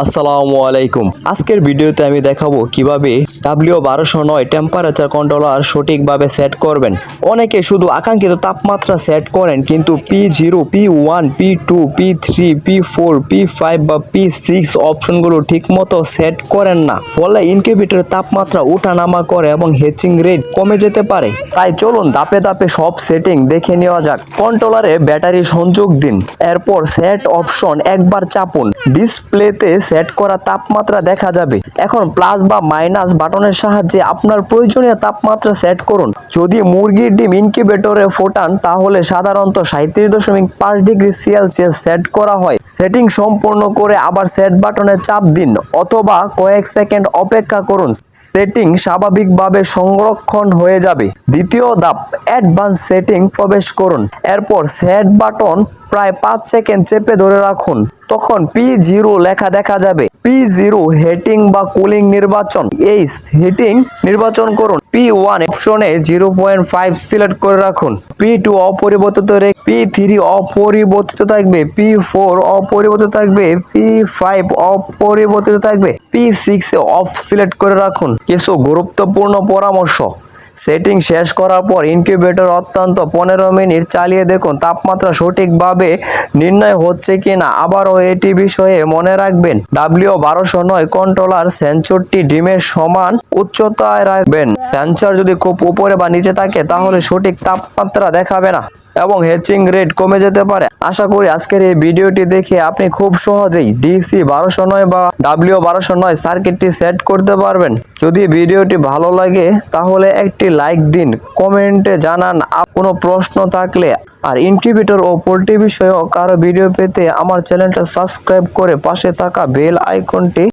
আসসালামু আলাইকুম। আজকের ভিডিওতে আমি দেখাবো কিভাবে W1209 টেম্পারেচার কন্ট্রোলার সঠিকভাবে সেট করবেন। অনেকে শুধু আকাঙ্ক্ষিত তাপমাত্রা সেট করেন কিন্তু P0, P1, P2, P3, P4, P5 বা P6 অপশনগুলো ঠিকমতো সেট করেন না, ফলে ইনকিউবেটরের তাপমাত্রা ওঠানামা করে এবং হ্যাচিং রেট কমে যেতে পারে। তাই চলুন ধাপে ধাপে সব সেটিং দেখে নেওয়া যাক। কন্ট্রোলারে ব্যাটারি সংযোগ দিন, এরপর সেট অপশন একবার চাপুন। ডিসপ্লেতে সেট করা তাপমাত্রা দেখা যাবে। এখন প্লাস বা মাইনাস বাটনের সাহায্যে আপনার প্রয়োজনীয় তাপমাত্রা সেট করুন। যদি মুরগির ডিম ইনকিউবেটরে ফোটান তাহলে সাধারণত 37.5 ডিগ্রি সেলসিয়াস সেট করা হয়। সেটিং সম্পূর্ণ করে আবার সেট বাটনে চাপ দিন অথবা কয়েক সেকেন্ড অপেক্ষা করুন। সেটিং স্বাভাবিকভাবে সংরক্ষণ হয়ে যাবে। দ্বিতীয় ধাপ, অ্যাডভান্স সেটিং প্রবেশ করুন। এরপর সেট বাটন প্রায় 5 সেকেন্ড চেপে ধরে রাখুন। তখন P0 লেখা দেখা যাবে। P0 হিটিং বা কুলিং নির্বাচন, এই হিটিং নির্বাচন করুন। P1 অপশনে 0.5 সিলেক্ট করে রাখুন। P2 অপরিবর্তিত রেখে P3 অপরিবর্তিত থাকবে, P4 অপরিবর্তিত থাকবে, P5 অপরিবর্তিত থাকবে, P6 অফ সিলেক্ট করে রাখুন। কিছু গুরুত্বপূর্ণ পরামর্শ। সেটিং শেষ করার পর ইনকিউবেটর অত্যন্ত 15 মিনিট চালিয়ে দেখুন তাপমাত্রা সঠিকভাবে নির্ণয় হচ্ছে কিনা। আবারও এটি বিষয়ে মনে রাখবেন, W1209 কন্ট্রোলার সেন্সরটি ডিমের সমান উচ্চতায় রাখবেন। সেন্সর যদি খুব উপরে বা নিচে থাকে তাহলে সঠিক তাপমাত্রা দেখাবে না এবং হ্যাচিং রেট কমে যেতে পারে। আশা করি আজকের এই ভিডিওটি দেখে আপনি খুব সহজেই DC1209 বা W1209 সার্কিটটি সেট করতে পারবেন। যদি ভিডিওটি ভালো লাগে তাহলে একটি লাইক দিন, কমেন্টে জানান কোনো প্রশ্ন থাকলে। আর ইনকিউবেটর ও পোল্ট্রি বিষয়ক আরো ভিডিও পেতে আমার চ্যানেলটা সাবস্ক্রাইব করে পাশে থাকা বেল আইকনটি